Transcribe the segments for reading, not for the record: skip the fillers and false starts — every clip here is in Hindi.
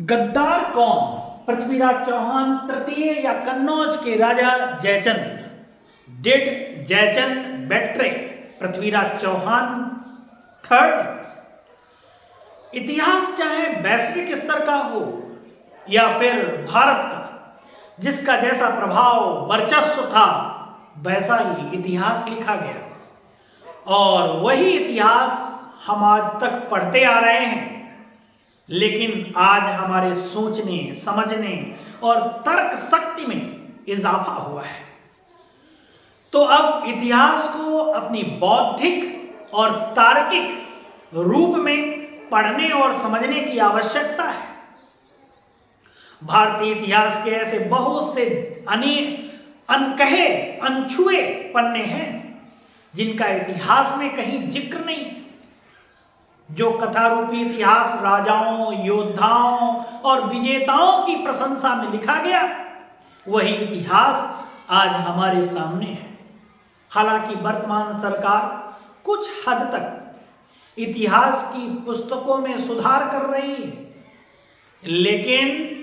गद्दार कौन? पृथ्वीराज चौहान तृतीय या कन्नौज के राजा Jaichand? Did Jaichand betray Prithviraj Chauhan third? इतिहास चाहे वैश्विक स्तर का हो या फिर भारत का, जिसका जैसा प्रभाव वर्चस्व था वैसा ही इतिहास लिखा गया और वही इतिहास हम आज तक पढ़ते आ रहे हैं। लेकिन आज हमारे सोचने, समझने और तर्क शक्ति में इजाफा हुआ है, तो अब इतिहास को अपनी बौद्धिक और तार्किक रूप में पढ़ने और समझने की आवश्यकता है। भारतीय इतिहास के ऐसे बहुत से अनकहे, अनछुए पन्ने हैं जिनका इतिहास में कहीं जिक्र नहीं। जो कथारूपी इतिहास राजाओं, योद्धाओं और विजेताओं की प्रशंसा में लिखा गया, वही इतिहास आज हमारे सामने है। हालांकि वर्तमान सरकार कुछ हद तक इतिहास की पुस्तकों में सुधार कर रही है, लेकिन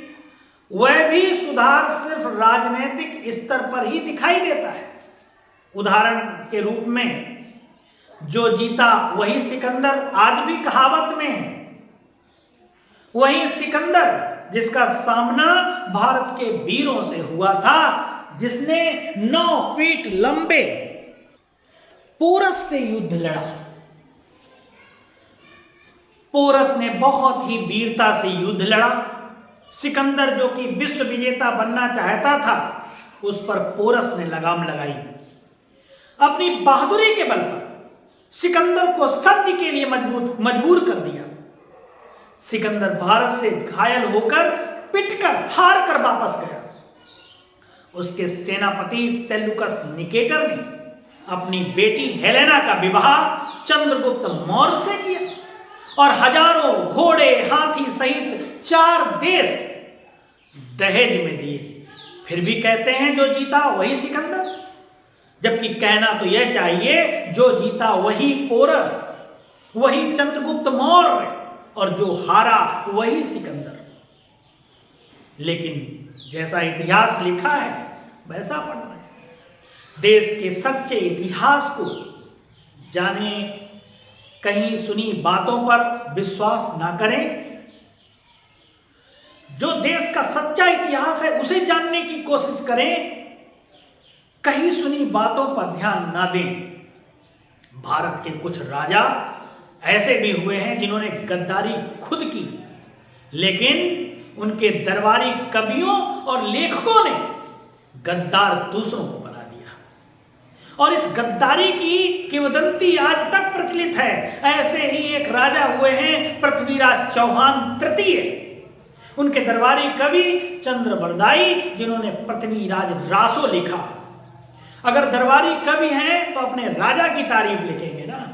वह भी सुधार सिर्फ राजनीतिक स्तर पर ही दिखाई देता है। उदाहरण के रूप में, जो जीता वही सिकंदर आज भी कहावत में है। वही सिकंदर जिसका सामना भारत के वीरों से हुआ था, जिसने 9 फीट लंबे पोरस से युद्ध लड़ा। पोरस ने बहुत ही वीरता से युद्ध लड़ा। सिकंदर जो कि विश्व विजेता बनना चाहता था, उस पर पोरस ने लगाम लगाई। अपनी बहादुरी के बल पर सिकंदर को सत्य के लिए मजबूर कर दिया। सिकंदर भारत से घायल होकर, पिटकर, हार कर वापस गया। उसके सेनापति सेल्यूकस निकेटर ने अपनी बेटी हेलेना का विवाह चंद्रगुप्त मौर्य से किया और हजारों घोड़े, हाथी सहित 4 देश दहेज में दिए। फिर भी कहते हैं जो जीता वही सिकंदर, जबकि कहना तो यह चाहिए जो जीता वही पोरस, वही चंद्रगुप्त मौर्य, और जो हारा वही सिकंदर। लेकिन जैसा इतिहास लिखा है वैसा पढ़ना है। देश के सच्चे इतिहास को जाने, कहीं सुनी बातों पर विश्वास ना करें। जो देश का सच्चा इतिहास है उसे जानने की कोशिश करें, कहीं सुनी बातों पर ध्यान ना दें। भारत के कुछ राजा ऐसे भी हुए हैं जिन्होंने गद्दारी खुद की, लेकिन उनके दरबारी कवियों और लेखकों ने गद्दार दूसरों को बना दिया और इस गद्दारी की किंवदंती आज तक प्रचलित है। ऐसे ही एक राजा हुए हैं पृथ्वीराज चौहान तृतीय। उनके दरबारी कवि चंद्रबरदाई, जिन्होंने पृथ्वीराज रासो लिखा। अगर दरबारी कवि हैं तो अपने राजा की तारीफ लिखेंगे ना,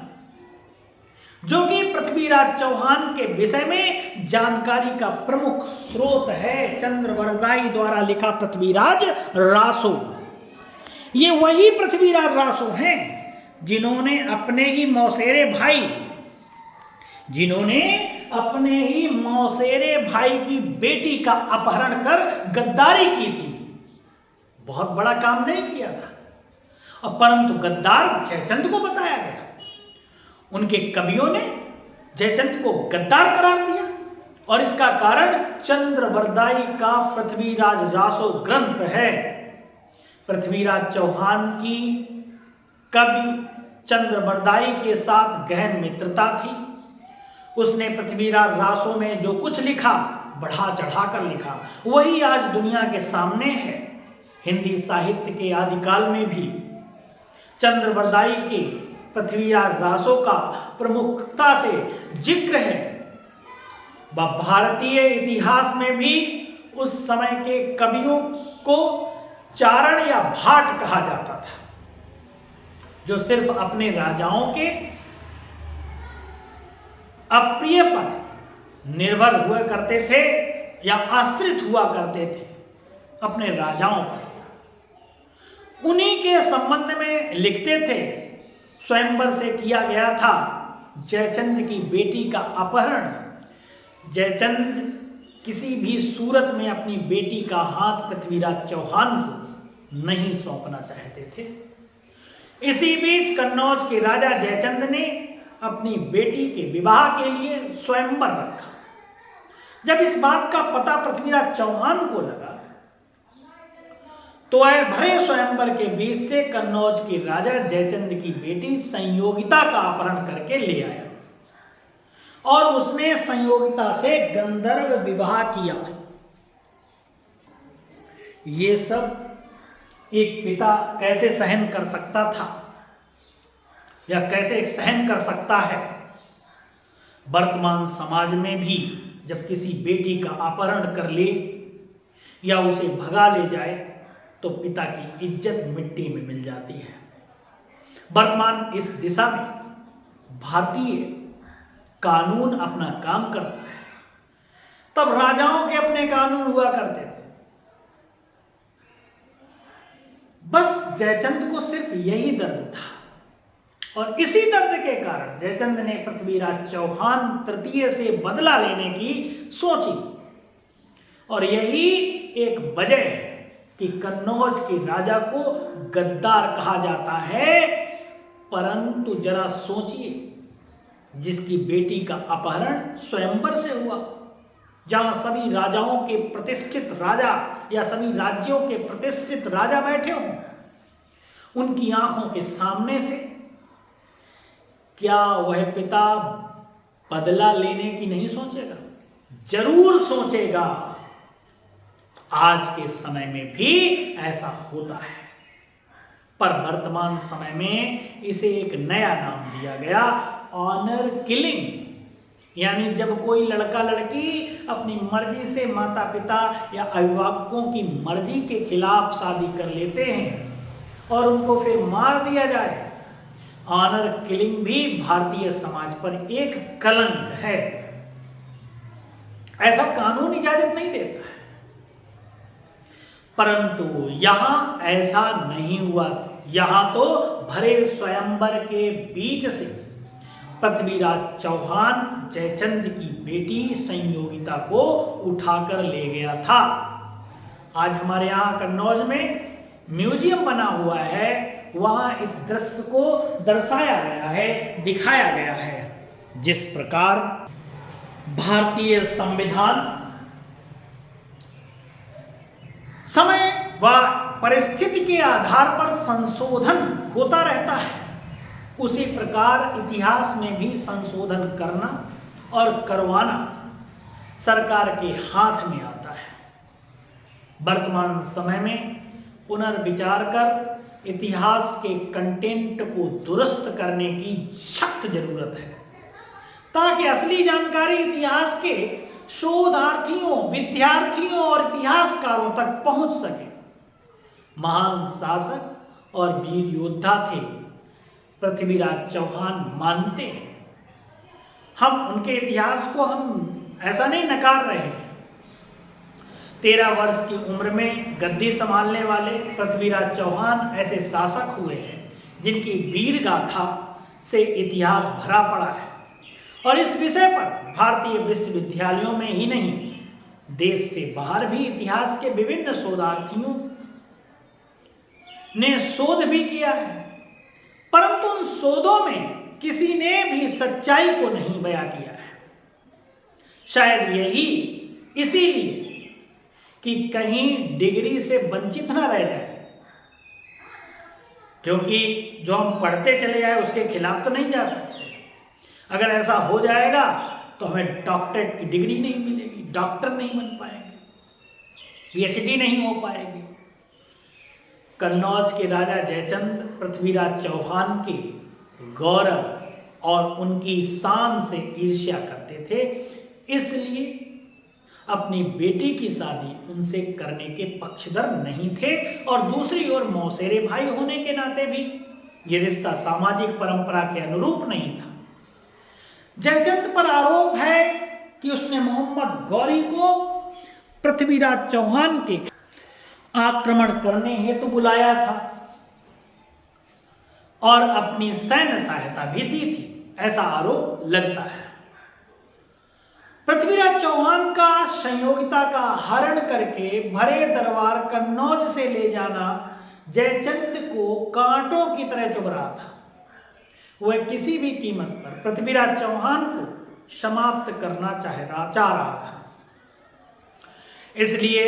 जो कि पृथ्वीराज चौहान के विषय में जानकारी का प्रमुख स्रोत है। चंद्रबरदाई द्वारा लिखा पृथ्वीराज रासो, ये वही पृथ्वीराज रासो हैं जिन्होंने अपने ही मौसेरे भाई की बेटी का अपहरण कर गद्दारी की थी। बहुत बड़ा काम नहीं किया था, और परंतु गद्दार जयचंद को बताया गया। उनके कवियों ने जयचंद को गद्दार करार दिया और इसका कारण चंद्रबरदाई का पृथ्वीराज रासो ग्रंथ है। पृथ्वीराज चौहान की कवि चंद्रबरदाई के साथ गहन मित्रता थी। उसने पृथ्वीराज रासो में जो कुछ लिखा, बढ़ा चढ़ा कर लिखा, वही आज दुनिया के सामने है। हिंदी साहित्य के आदिकाल में भी चंद्रबरदाई के पृथ्वीराज रासो का प्रमुखता से जिक्र है। भारतीय इतिहास में भी उस समय के कवियों को चारण या भाट कहा जाता था, जो सिर्फ अपने राजाओं के अप्रिय पर निर्भर हुआ करते थे या आश्रित हुआ करते थे अपने राजाओं पर। उन्हीं के संबंध में लिखते थे। स्वयंवर से किया गया था जयचंद की बेटी का अपहरण। जयचंद किसी भी सूरत में अपनी बेटी का हाथ पृथ्वीराज चौहान को नहीं सौंपना चाहते थे। इसी बीच कन्नौज के राजा जयचंद ने अपनी बेटी के विवाह के लिए स्वयंवर रखा। जब इस बात का पता पृथ्वीराज चौहान को लगा तो वह भरे स्वयंवर के बीच से कन्नौज के राजा जयचंद की बेटी संयोगिता का अपहरण करके ले आया और उसने संयोगिता से गंधर्व विवाह किया। ये सब एक पिता कैसे सहन कर सकता था या कैसे सहन कर सकता है? वर्तमान समाज में भी जब किसी बेटी का अपहरण कर ले या उसे भगा ले जाए तो पिता की इज्जत मिट्टी में मिल जाती है। वर्तमान इस दिशा में भारतीय कानून अपना काम करता है। तब राजाओं के अपने कानून हुआ करते थे। बस जयचंद को सिर्फ यही दर्द था और इसी दर्द के कारण जयचंद ने पृथ्वीराज चौहान तृतीय से बदला लेने की सोची और यही एक वजह है कि कन्नौज के राजा को गद्दार कहा जाता है। परंतु जरा सोचिए, जिसकी बेटी का अपहरण स्वयंवर से हुआ, जहां सभी राजाओं के प्रतिष्ठित राजा या सभी राज्यों के प्रतिष्ठित राजा बैठे हों, उनकी आंखों के सामने से, क्या वह पिता बदला लेने की नहीं सोचेगा? जरूर सोचेगा। आज के समय में भी ऐसा होता है, पर वर्तमान समय में इसे एक नया नाम दिया गया, ऑनर किलिंग। यानी जब कोई लड़का लड़की अपनी मर्जी से माता पिता या अभिभावकों की मर्जी के खिलाफ शादी कर लेते हैं और उनको फिर मार दिया जाए, ऑनर किलिंग भी भारतीय समाज पर एक कलंक है। ऐसा कानून इजाजत नहीं देता है। परंतु यहां ऐसा नहीं हुआ। यहां तो भरे स्वयंवर के बीच से पृथ्वीराज चौहान जयचंद की बेटी संयोगिता को उठाकर ले गया था। आज हमारे यहां कन्नौज में म्यूजियम बना हुआ है, वहां इस दृश्य को दर्शाया गया है, दिखाया गया है। जिस प्रकार भारतीय संविधान समय व परिस्थिति के आधार पर संशोधन होता रहता है, उसी प्रकार इतिहास में भी संशोधन करना और करवाना सरकार के हाथ में आता है। वर्तमान समय में पुनर्विचार कर इतिहास के कंटेंट को दुरुस्त करने की सख्त जरूरत है, ताकि असली जानकारी इतिहास के शोधार्थियों, विद्यार्थियों और इतिहासकारों तक पहुंच सके। महान शासक और वीर योद्धा थे पृथ्वीराज चौहान, मानते हैं हम उनके इतिहास को, हम ऐसा नहीं नकार रहे हैं। 13 वर्ष की उम्र में गद्दी संभालने वाले पृथ्वीराज चौहान ऐसे शासक हुए हैं जिनकी वीर गाथा से इतिहास भरा पड़ा है और इस विषय पर भारतीय विश्वविद्यालयों में ही नहीं, देश से बाहर भी इतिहास के विभिन्न शोधार्थियों ने शोध भी किया है। परंतु उन शोधों में किसी ने भी सच्चाई को नहीं बयां किया है। शायद यही इसीलिए कि कहीं डिग्री से वंचित ना रह जाए, क्योंकि जो हम पढ़ते चले जाए उसके खिलाफ तो नहीं जा सकते। अगर ऐसा हो जाएगा तो हमें डॉक्टरेट की डिग्री नहीं मिलेगी, डॉक्टर नहीं बन पाएंगे, पीएचडी नहीं हो पाएगी। कन्नौज के राजा जयचंद पृथ्वीराज चौहान के गौरव और उनकी शान से ईर्ष्या करते थे, इसलिए अपनी बेटी की शादी उनसे करने के पक्षधर नहीं थे और दूसरी ओर मौसेरे भाई होने के नाते भी ये रिश्ता सामाजिक परंपरा के अनुरूप नहीं था। जयचंद पर आरोप है कि उसने मोहम्मद गौरी को पृथ्वीराज चौहान के आक्रमण करने हेतु बुलाया था और अपनी सैन्य सहायता भी दी थी, ऐसा आरोप लगता है। पृथ्वीराज चौहान का संयोगिता का हरण करके भरे दरबार कन्नौज से ले जाना जयचंद को कांटों की तरह चुभ रहा था। वह किसी भी कीमत पर पृथ्वीराज चौहान को समाप्त करना चाह रहा था। इसलिए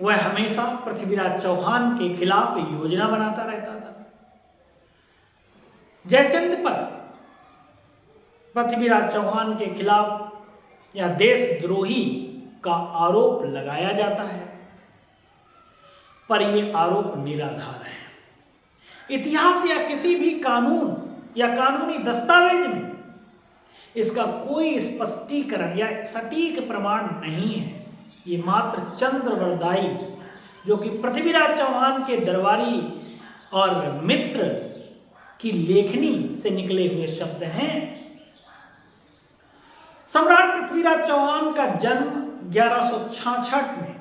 वह हमेशा पृथ्वीराज चौहान के खिलाफ योजना बनाता रहता था। जयचंद पर पृथ्वीराज चौहान के खिलाफ या देशद्रोही का आरोप लगाया जाता है, पर यह आरोप निराधार है। इतिहास या किसी भी कानून या कानूनी दस्तावेज में इसका कोई स्पष्टीकरण या सटीक प्रमाण नहीं है। ये मात्र चंद्रवरदाई, जो कि पृथ्वीराज चौहान के दरबारी और मित्र की लेखनी से निकले हुए शब्द हैं। सम्राट पृथ्वीराज चौहान का जन्म 1166 में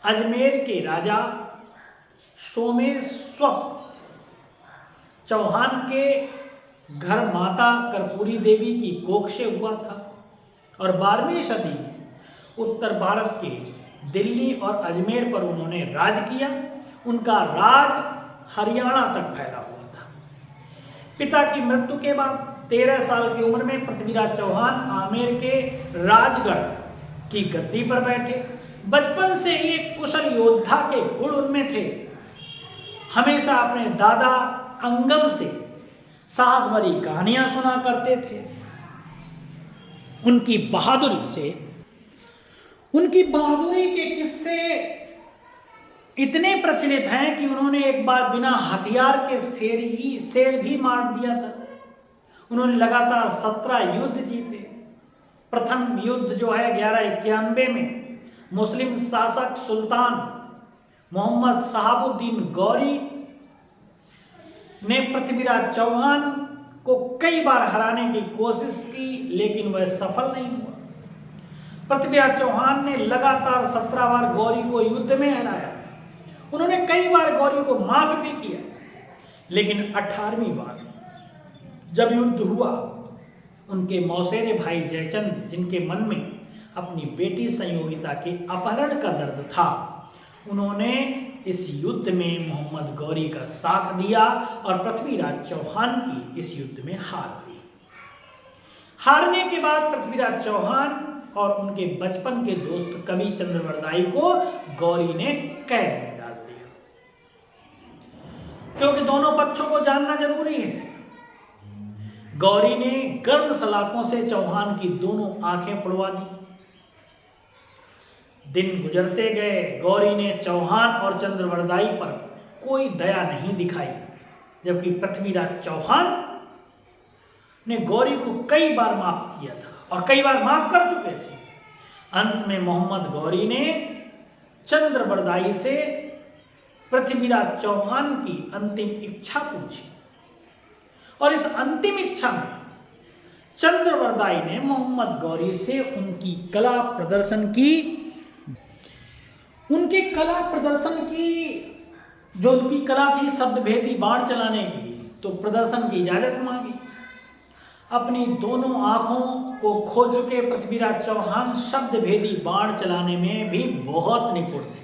अजमेर के राजा सोमेश्वर चौहान के घर माता कर्पूरी देवी की कोख से हुआ था और 12वीं सदी में उत्तर भारत के दिल्ली और अजमेर पर उन्होंने राज किया। उनका राज हरियाणा तक फैला हुआ था। पिता की मृत्यु के बाद 13 साल की उम्र में पृथ्वीराज चौहान आमेर के राजगढ़ की गद्दी पर बैठे। बचपन से ही एक कुशल योद्धा के गुण उनमें थे। हमेशा अपने दादा अंगम से साहस भरी कहानियां सुना करते थे। उनकी बहादुरी के किस्से इतने प्रचलित हैं कि उन्होंने एक बार बिना हथियार के शेर भी मार दिया था। उन्होंने लगातार 17 युद्ध जीते। प्रथम युद्ध जो है 1191 में मुस्लिम शासक सुल्तान मोहम्मद शहाबुद्दीन गौरी ने पृथ्वीराज चौहान को कई बार हराने की कोशिश की, लेकिन वह सफल नहीं हुआ। पृथ्वीराज चौहान ने लगातार 17 बार गौरी को युद्ध में हराया। उन्होंने कई बार गौरी को माफ भी किया, लेकिन 18वीं बार जब युद्ध हुआ, उनके मौसेरे भाई जयचंद, जिनके मन में अपनी बेटी संयोगिता के अपहरण का दर्द था, उन्होंने इस युद्ध में मोहम्मद गौरी का साथ दिया और पृथ्वीराज चौहान की इस युद्ध में हार हुई। हारने के बाद पृथ्वीराज चौहान और उनके बचपन के दोस्त कवि चंद्रवरदाई को गौरी ने कैद में डाल दिया, क्योंकि दोनों पक्षों को जानना जरूरी है। गौरी ने गर्म सलाखों से चौहान की दोनों आंखें फुड़वा दी। दिन गुजरते गए। गौरी ने चौहान और चंद्रवरदाई पर कोई दया नहीं दिखाई, जबकि पृथ्वीराज चौहान ने गौरी को कई बार माफ किया था और कई बार माफ कर चुके थे। अंत में मोहम्मद गौरी ने चंद्रवरदाई से पृथ्वीराज चौहान की अंतिम इच्छा पूछी और इस अंतिम इच्छा में चंद्रवरदाई ने मोहम्मद गौरी से उनकी कला प्रदर्शन की, जो उनकी कला थी शब्द भेदी बाण चलाने की, तो प्रदर्शन की इजाजत मांगी। अपनी दोनों आंखों को खो चुके पृथ्वीराज चौहान शब्द भेदी बाण चलाने में भी बहुत निपुण थे।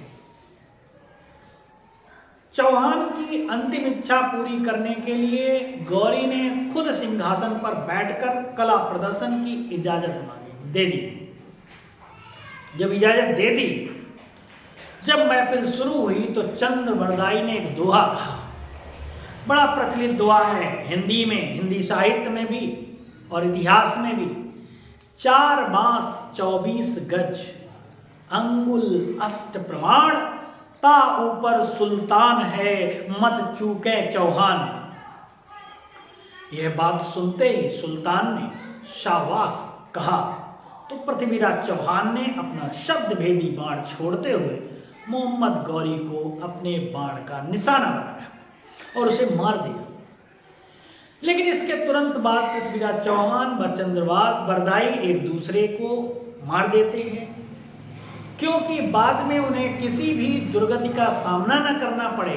चौहान की अंतिम इच्छा पूरी करने के लिए गौरी ने खुद सिंहासन पर बैठकर कला प्रदर्शन की इजाजत मांगी, दे दी। जब इजाजत दे दी, जब महफिल शुरू हुई तो चंद्रवरदाई ने एक दोहा कहा। बड़ा प्रचलित दोहा है हिंदी में, हिंदी साहित्य में भी और इतिहास में भी। 4 बांस 24 गज, अंगुल अष्ट प्रमाण, ता ऊपर सुल्तान है, मत चूके चौहान। यह बात सुनते ही सुल्तान ने शाबाश कहा, तो पृथ्वीराज चौहान ने अपना शब्द भेदी बाण छोड़ते हुए मोहम्मद गौरी को अपने बाण का निशाना बनाया और उसे मार दिया। लेकिन इसके तुरंत बाद पृथ्वीराज चौहान व चंद्रवरदाई एक दूसरे को मार देते हैं, क्योंकि बाद में उन्हें किसी भी दुर्गति का सामना न करना पड़े।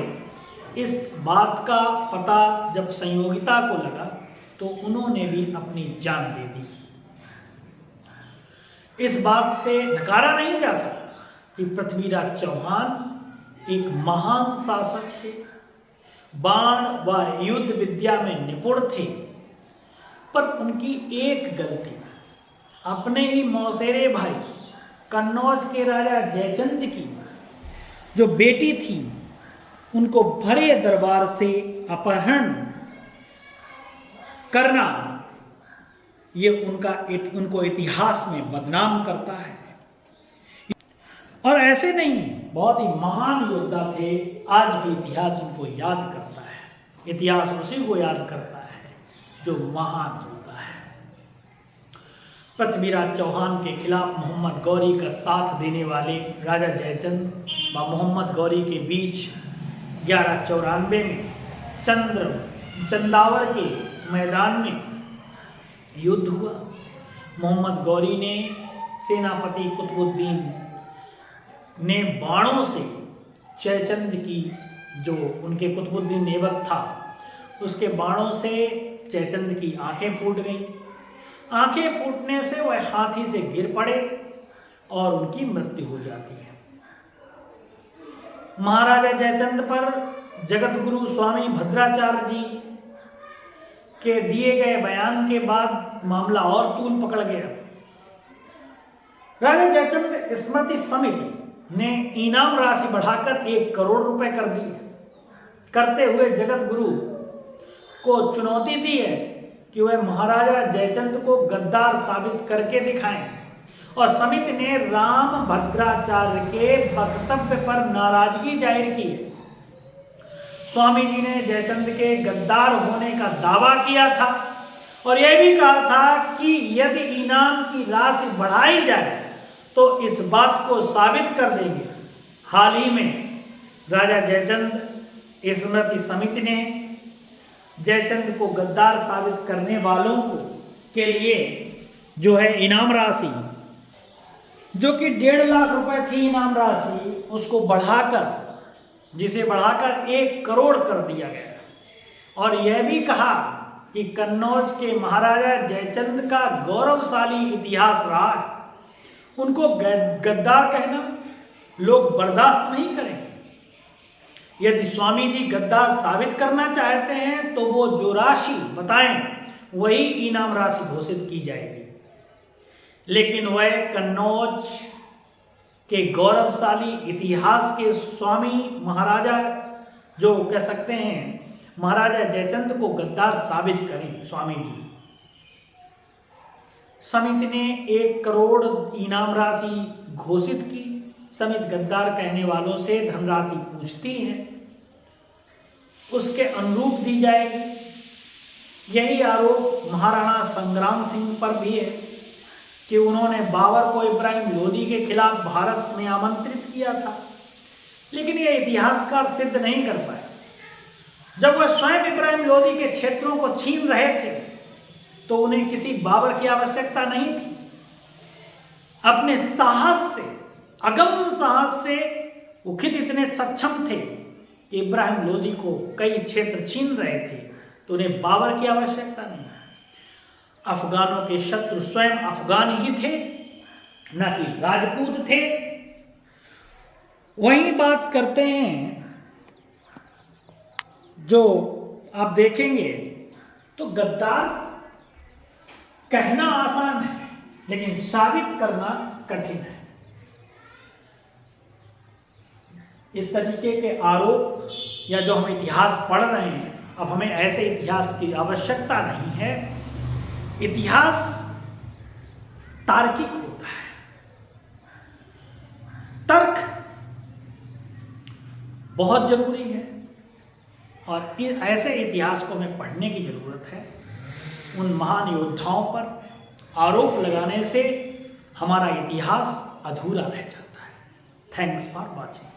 इस बात का पता जब संयोगिता को लगा तो उन्होंने भी अपनी जान दे दी। इस बात से नकारा नहीं जा सकता कि पृथ्वीराज चौहान एक महान शासक थे, बाण व युद्ध विद्या में निपुण थे, पर उनकी एक गलती अपने ही मौसेरे भाई कन्नौज के राजा जयचंद की जो बेटी थी उनको भरे दरबार से अपहरण करना, ये उनको इतिहास में बदनाम करता है। और ऐसे नहीं, बहुत ही महान योद्धा थे, आज भी इतिहास उनको याद करता है। इतिहास उसी को याद करता है जो महान योद्धा है। पृथ्वीराज चौहान के खिलाफ मोहम्मद गौरी का साथ देने वाले राजा जयचंद व मोहम्मद गौरी के बीच 1194 में चंदावर के मैदान में युद्ध हुआ। मोहम्मद गौरी ने सेनापति कुतुबुद्दीन ने बाणों से जयचंद की, जो उनके कुतुबुद्दीन ऐबक था, उसके बाणों से जयचंद की आंखें फूट गईं। आंखें फूटने से वह हाथी से गिर पड़े और उनकी मृत्यु हो जाती है। महाराजा जयचंद पर जगत गुरु स्वामी भद्राचार्य जी के दिए गए बयान के बाद मामला और तूल पकड़ गया। राजा जयचंद स्मृति समिति ने इनाम राशि बढ़ाकर 1 करोड़ रुपए कर दी, करते हुए जगत गुरु को चुनौती दी है कि वह महाराजा जयचंद को गद्दार साबित करके दिखाएं। और समिति ने राम भद्राचार्य के वक्तव्य पर नाराजगी जाहिर की। स्वामी जी ने जयचंद के गद्दार होने का दावा किया था और यह भी कहा था कि यदि इनाम की राशि बढ़ाई जाए तो इस बात को साबित कर देंगे। हाल ही में राजा जयचंद स्मृति समिति ने जयचंद को गद्दार साबित करने वालों के लिए जो है इनाम राशि, जो कि 1.5 लाख रुपए थी इनाम राशि, उसको जिसे बढ़ाकर 1 करोड़ कर दिया गया। और यह भी कहा कि कन्नौज के महाराजा जयचंद का गौरवशाली इतिहास रहा है, उनको गद्दार कहना लोग बर्दाश्त नहीं करेंगे। यदि स्वामी जी गद्दार साबित करना चाहते हैं तो वो जो राशि बताएं वही इनाम राशि घोषित की जाएगी। लेकिन वह कन्नौज के गौरवशाली इतिहास के स्वामी महाराजा, जो कह सकते हैं महाराजा जयचंद को गद्दार साबित करें स्वामी जी। समिति ने 1 करोड़ इनाम राशि घोषित की। समिति गद्दार कहने वालों से धनराशि पूछती है, उसके अनुरूप दी जाएगी। यही आरोप महाराणा संग्राम सिंह पर भी है कि उन्होंने बाबर को इब्राहिम लोदी के खिलाफ भारत में आमंत्रित किया था, लेकिन यह इतिहासकार सिद्ध नहीं कर पाए। जब वह स्वयं इब्राहिम लोदी के क्षेत्रों को छीन रहे थे तो उन्हें किसी बाबर की आवश्यकता नहीं थी। अपने साहस से, अगम्य साहस से वो खुद इतने सक्षम थे कि इब्राहिम लोदी को कई क्षेत्र छीन रहे थे, तो उन्हें बाबर की आवश्यकता नहीं। अफगानों के शत्रु स्वयं अफगान ही थे, न कि राजपूत थे। वही बात करते हैं जो आप देखेंगे तो गद्दार कहना आसान है लेकिन साबित करना कठिन है। इस तरीके के आरोप या जो हम इतिहास पढ़ रहे हैं, अब हमें ऐसे इतिहास की आवश्यकता नहीं है। इतिहास तार्किक होता है, तर्क बहुत जरूरी है और ऐसे इतिहास को हमें पढ़ने की जरूरत है। उन महान योद्धाओं पर आरोप लगाने से हमारा इतिहास अधूरा रह जाता है। Thanks for watching.